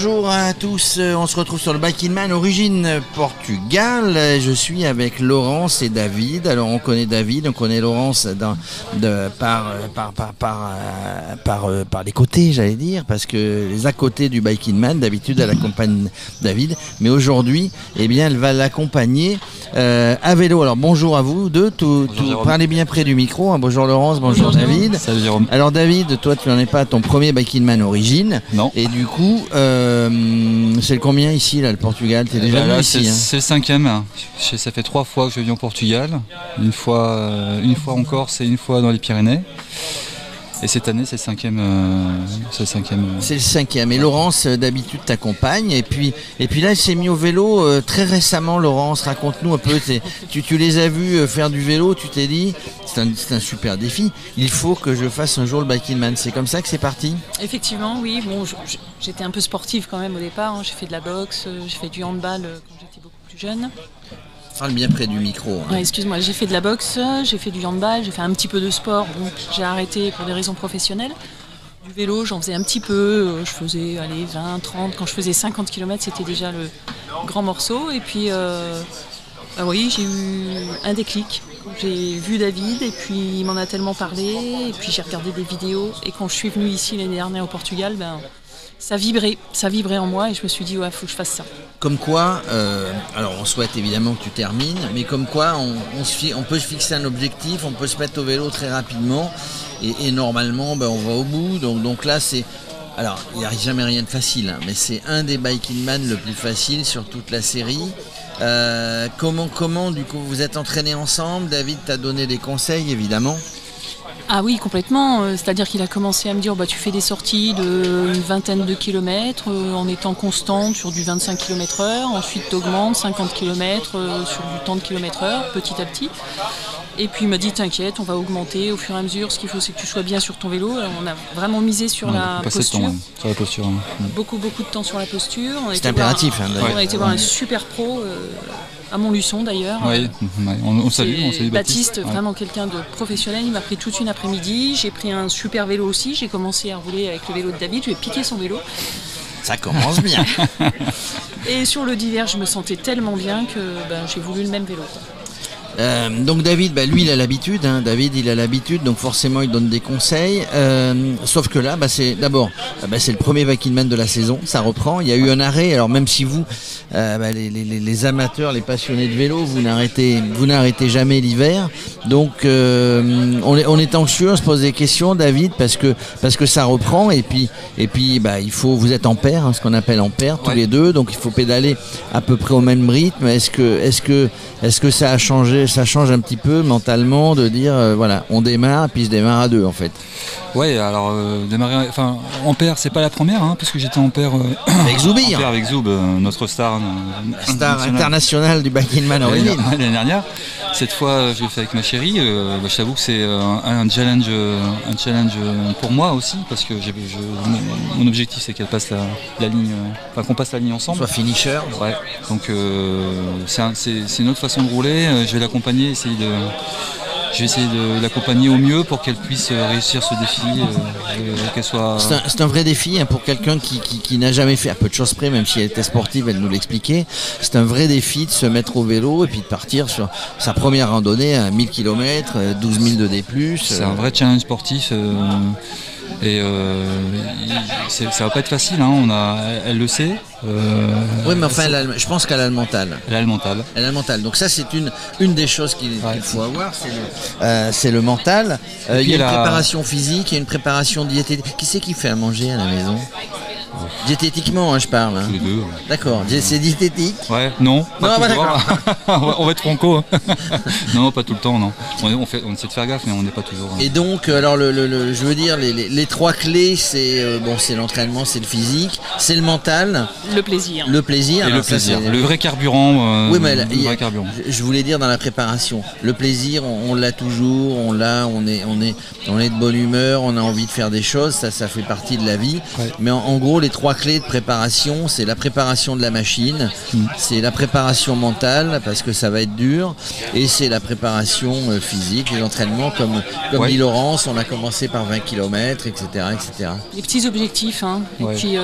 Bonjour à tous, on se retrouve sur le Bike in Man, origine Portugal. Je suis avec Laurence et David. Alors on connaît David, on connaît Laurence par les côtés, j'allais dire, parce que les à côté du Bike in Man, d'habitude elle accompagne David, mais aujourd'hui, eh bien, elle va l'accompagner à vélo. Alors bonjour à vous deux, parlez bien près du micro, hein. Bonjour Laurence, bonjour David. Salut Jérôme. Alors David, toi tu n'en es pas à ton premier Bike in Man origine. Non. Et du coup, c'est le combien ici, là, le Portugal? T'es déjà venu ici, hein? C'est le 5e. Ça fait 3 fois que je viens au Portugal. Une fois en Corse et une fois dans les Pyrénées. Et cette année, c'est le 5e. C'est le 5e. Et Laurence, d'habitude, t'accompagne. Et puis là, elle s'est mise au vélo très récemment. Laurence, raconte-nous un peu. Tu les as vus faire du vélo. Tu t'es dit, c'est un super défi. Il faut que je fasse un jour le Bike in Man. C'est comme ça que c'est parti? Effectivement, oui. Bon, j'étais un peu sportive quand même au départ. Hein. J'ai fait de la boxe, j'ai fait du handball quand j'étais beaucoup plus jeune. Parle bien près du micro. Hein. Ouais, excuse-moi, j'ai fait de la boxe, j'ai fait du handball, j'ai fait un petit peu de sport. Donc j'ai arrêté pour des raisons professionnelles. Du vélo, j'en faisais un petit peu. Je faisais 20, 30. Quand je faisais 50 km, c'était déjà le grand morceau. Et puis, oui, j'ai eu un déclic. J'ai vu David et puis il m'en a tellement parlé. Et puis j'ai regardé des vidéos. Et quand je suis venue ici l'année dernière au Portugal, ça vibrait en moi et je me suis dit, ouais, faut que je fasse ça. Comme quoi, alors on souhaite évidemment que tu termines, mais comme quoi on peut se fixer un objectif, on peut se mettre au vélo très rapidement et normalement on va au bout. Donc là c'est... Alors il n'y a jamais rien de facile, hein, mais c'est un des Bike in Man le plus facile sur toute la série. Comment du coup vous êtes entraînés ensemble? David t'a donné des conseils évidemment. Ah oui, complètement. C'est-à-dire qu'il a commencé à me dire tu fais des sorties d'une vingtaine de kilomètres en étant constante sur du 25 km/h. Ensuite, tu augmentes 50 km sur du temps de km/h, petit à petit. Et puis il m'a dit t'inquiète, on va augmenter au fur et à mesure. Ce qu'il faut, c'est que tu sois bien sur ton vélo. Alors, on a vraiment misé sur la posture. Sur la posture. Beaucoup de temps sur la posture. C'est impératif. On a été voir un super pro. À Montluçon d'ailleurs. Oui, on salue Baptiste, vraiment quelqu'un de professionnel. Il m'a pris toute une après-midi. J'ai pris un super vélo aussi. J'ai commencé à rouler avec le vélo de David. Je lui ai piqué son vélo. Ça commence bien. Et sur le d'hiver, je me sentais tellement bien que j'ai voulu le même vélo. Donc David, lui il a l'habitude, hein. David il a l'habitude, donc forcément il donne des conseils. Sauf que là, c'est le premier Bike in Man de la saison, ça reprend. Il y a eu un arrêt. Alors même si vous, les amateurs, les passionnés de vélo, vous n'arrêtez jamais l'hiver. Donc on est anxieux, on se pose des questions, David, parce que ça reprend. Et puis vous êtes en paire, hein, ce qu'on appelle en paire, tous les deux. Donc il faut pédaler à peu près au même rythme. Est-ce que ça a changé? Ça change un petit peu mentalement de dire voilà, on démarre puis je démarre à deux en fait. Ouais, alors démarrer, en paire, c'est pas la première, hein, parce que j'étais en paire avec Zoubir. En paire avec Zoub, notre star internationale du Bike in Man origine. L'année dernière. Cette fois, je l'ai fait avec ma chérie. Je t'avoue que c'est un challenge pour moi aussi, parce que mon objectif c'est qu'elle passe la ligne, qu'on passe la ligne ensemble. Soit finisher. Ouais. Donc c'est une autre façon de rouler. Je vais l'accompagner, je vais essayer de l'accompagner au mieux pour qu'elle puisse réussir ce défi, qu'elle soit... C'est un vrai défi, hein, pour quelqu'un qui n'a jamais fait, à peu de choses près, même si elle était sportive, elle nous l'expliquait. C'est un vrai défi de se mettre au vélo et puis de partir sur sa première randonnée à 1000 km, 12 000 de D+. C'est un vrai challenge sportif. Et ça va pas être facile, hein, elle le sait. Oui, mais enfin, je pense qu'elle a le mental. Elle a le mental. Elle a le mental. Donc ça, c'est une des choses qu'il faut avoir, c'est le mental. Il y a une préparation physique, il y a une préparation diététique. Qui c'est qui fait à manger à la maison? Diététiquement, hein, je parle. Hein. Tous les deux. D'accord. C'est diététique? Ouais, non. Pas d'accord. On va être franco. Non, pas tout le temps, non. On essaie de faire gaffe, mais on n'est pas toujours. Et donc, alors, je veux dire, les trois clés, c'est l'entraînement, c'est le physique, c'est le mental. Le plaisir. Le plaisir. Et le plaisir. Le vrai carburant. Oui, mais je voulais dire dans la préparation, le plaisir, on l'a toujours, on est de bonne humeur, on a envie de faire des choses, ça fait partie de la vie. Ouais. Mais en gros, les 3 clés de préparation, c'est la préparation de la machine, c'est la préparation mentale parce que ça va être dur, et c'est la préparation physique, les entraînements comme dit Laurence, on a commencé par 20 km, etc., etc. Les petits objectifs, hein. Ouais. Et puis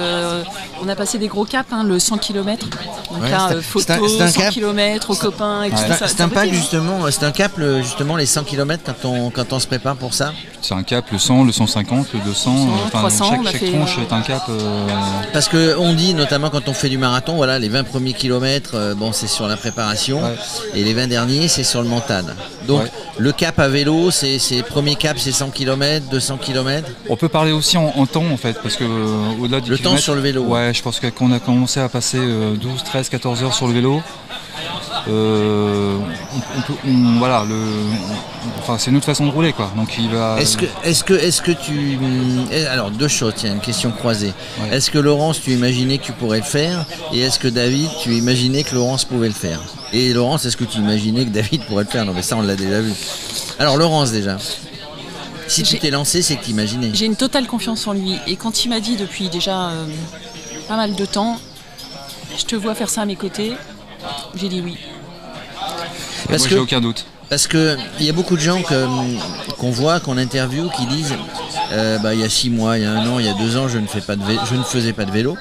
on a passé des gros caps, hein, le 100 km. Donc Ouais, là, c'est photo, un 100 cap. km aux copains et tout ça. C'est un pack justement, c'est un cap justement les 100 km quand on se prépare pour ça. C'est un cap, le 100, le 150, le 200, 300, on a chaque fait, tranche est un cap. Parce que on dit notamment quand on fait du marathon, voilà, les 20 premiers kilomètres, bon c'est sur la préparation, et les 20 derniers c'est sur le mental. Donc le cap à vélo, c'est premier cap c'est 100 km, 200 km. On peut parler aussi en temps en fait, parce que au-delà du Le temps sur le vélo. Ouais, je pense que quand on a commencé à passer 12, 13, 14 heures sur le vélo, c'est une autre façon de rouler quoi. Donc il va. Est-ce que tu alors deux choses, tiens, une question croisée. Ouais. Est-ce que Laurence tu imaginais que tu pourrais le faire, et est-ce que David tu imaginais que Laurence pouvait le faire? Et Laurence, est-ce que tu imaginais que David pourrait le faire? Non mais ça on l'a déjà vu. Alors Laurence déjà. Si tu t'es lancé, c'est que tu imaginais. J'ai une totale confiance en lui, et quand il m'a dit depuis déjà pas mal de temps, je te vois faire ça à mes côtés, j'ai dit oui. Parce moi, j'ai aucun doute. Parce que il y a beaucoup de gens qu'on voit, qu'on interviewe, qui disent il y a 6 mois, il y a 1 an, il y a 2 ans, je ne faisais pas de vélo.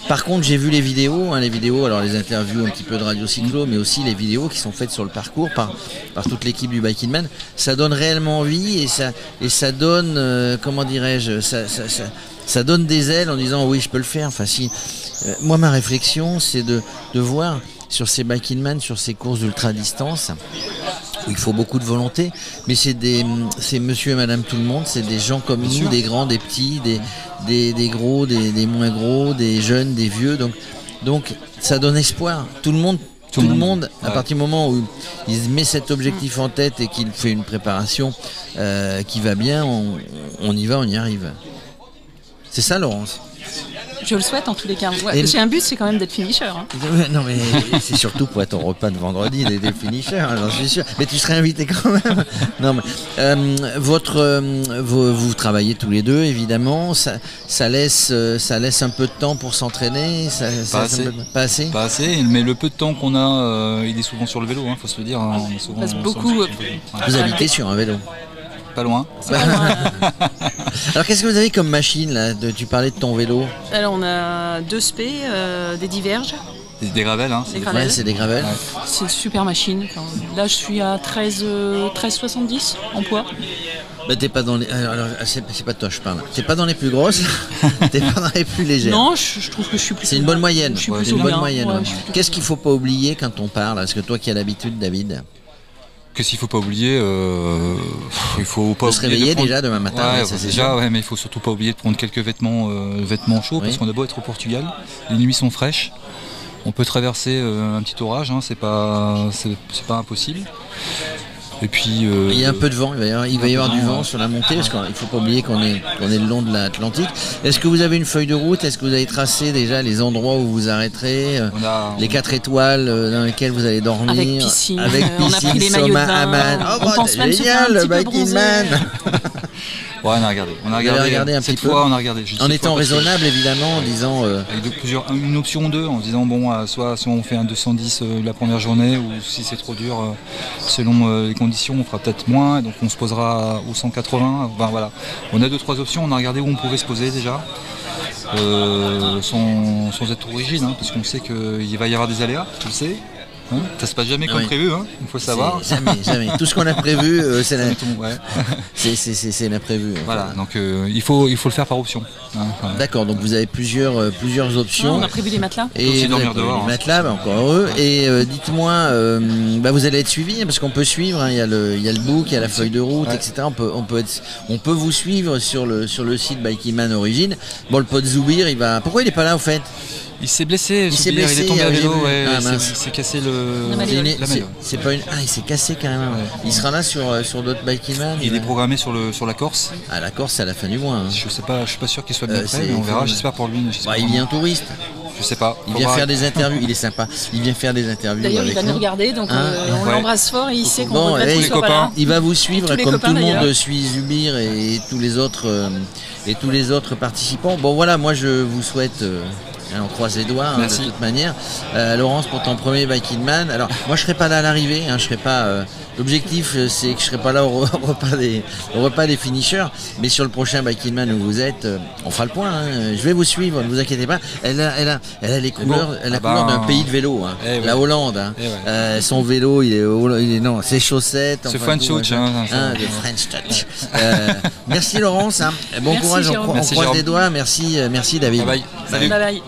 Par contre, j'ai vu les vidéos, alors les interviews un petit peu de Radio Cyclo, mais aussi les vidéos qui sont faites sur le parcours par toute l'équipe du Bike in Man. Ça donne réellement envie, et ça donne, comment dirais-je, ça donne des ailes en disant oui, je peux le faire. Enfin, si, moi, ma réflexion, c'est de voir sur ces Bike in Man, sur ces courses d'ultra distance, où il faut beaucoup de volonté, mais c'est monsieur et madame tout le monde, c'est des gens comme nous, des grands, des petits, des gros, des moins gros, des jeunes, des vieux, donc ça donne espoir. Tout le monde, à partir du moment où il met cet objectif en tête et qu'il fait une préparation qui va bien, on y va, on y arrive. C'est ça, Laurence? Je le souhaite en tous les cas. Ouais, j'ai un but, c'est quand même d'être finisher. Hein. Non mais c'est surtout pour être au repas de vendredi des finishers, j'en suis sûr. Mais tu serais invité quand même. Non mais vous travaillez tous les deux évidemment. Ça laisse un peu de temps pour s'entraîner. Pas assez. Mais le peu de temps qu'on a, il est souvent sur le vélo. Faut se le dire. Hein. On est souvent, passe beaucoup. Vous habitez sur un vélo? Pas loin. Alors qu'est-ce que vous avez comme machine là? Tu parlais de ton vélo. Alors on a 2 spé, des diverges. Des gravels, hein. Ouais, c'est des gravels. Ouais. C'est une super machine. Enfin, là je suis à 13,70 en poids. Bah t'es pas dans les. Alors c'est pas de toi je parle. T'es pas dans les plus grosses, t'es pas dans les plus légères. Non, je trouve que je suis plus. C'est une bonne moyenne. C'est une bonne moyenne. Ouais, qu'est-ce qu'il faut pas oublier quand on parle? Parce que toi qui as l'habitude, David. Qu'est-ce qu'il faut pas oublier? Il faut pas se réveiller déjà demain matin. Mais il faut surtout pas oublier de prendre quelques vêtements chauds, parce qu'on a beau être au Portugal, les nuits sont fraîches. On peut traverser un petit orage, hein, c'est pas impossible. Et puis il y a un peu de vent, il va y avoir du vent sur la montée, parce qu'il ne faut pas oublier qu'on est le long de l'Atlantique. Est-ce que vous avez une feuille de route? Est-ce que vous avez tracé déjà les endroits où vous arrêterez, les 4 étoiles dans lesquelles vous allez dormir? Avec piscine, on a pris les maillots de bain, Amman. On pense même génial, le Bike in Man. Ouais, on a regardé un cette petit fois, peu. on a regardé. En étant raisonnable, évidemment, en disant. Avec une option 2, en disant soit on fait un 210 la première journée, ou si c'est trop dur, selon les conditions, on fera peut-être moins, donc on se posera au 180. Enfin, voilà. On a 2-3 options, on a regardé où on pouvait se poser déjà, sans être trop rigide, hein, parce qu'on sait qu'il va y avoir des aléas, tu le sais. Hein, ça se passe jamais comme prévu, hein, il faut le savoir. Jamais. Tout ce qu'on a prévu, c'est l'imprévu. Voilà, donc il faut le faire par option. Hein, D'accord, donc vous avez plusieurs options. On a prévu les matelas. Et aussi dormir dehors. Les matelas, encore heureux. Et dites-moi, vous allez être suivi, parce qu'on peut suivre. Hein, il y a le book, il y a la feuille de route, etc. On peut vous suivre sur le site Bike in Man Origine. Bon, le pote Zoubir, pourquoi il est pas là au fait? Il s'est blessé, il est tombé à vélo, il s'est cassé la malléole. C'est pas une. Ah, il s'est cassé carrément. Ouais. Il sera là sur d'autres Bike in Man. Il est programmé sur la Corse. Ah, la Corse, c'est à la fin du mois. Hein. Je suis pas sûr qu'il soit bien prêt, mais on verra. J'espère pour lui. Il vient touriste. Je sais pas. Il vient faire des interviews, il est sympa. Il vient faire des interviews. D'ailleurs, il va nous regarder, donc on l'embrasse fort et il sait qu'on regrette qu'il soit pas là. Il va vous suivre comme tout le monde suit Zubir et tous les autres participants. Bon voilà, moi je vous souhaite. On croise les doigts de toute manière. Laurence, pour ton premier Bike in Man. Alors moi je serai pas là à l'arrivée, je serai pas. L'objectif c'est que je serai pas là au repas des finishers, mais sur le prochain Bike in Man où vous êtes, on fera le point. Je vais vous suivre, ne vous inquiétez pas. Elle a les couleurs, la couleur d'un pays de vélo, la Hollande. Son vélo, non, ses chaussettes. C'est French Touch. Le French Touch. Merci Laurence. Bon courage, on croise les doigts. Merci David. Bye bye. Bye bye.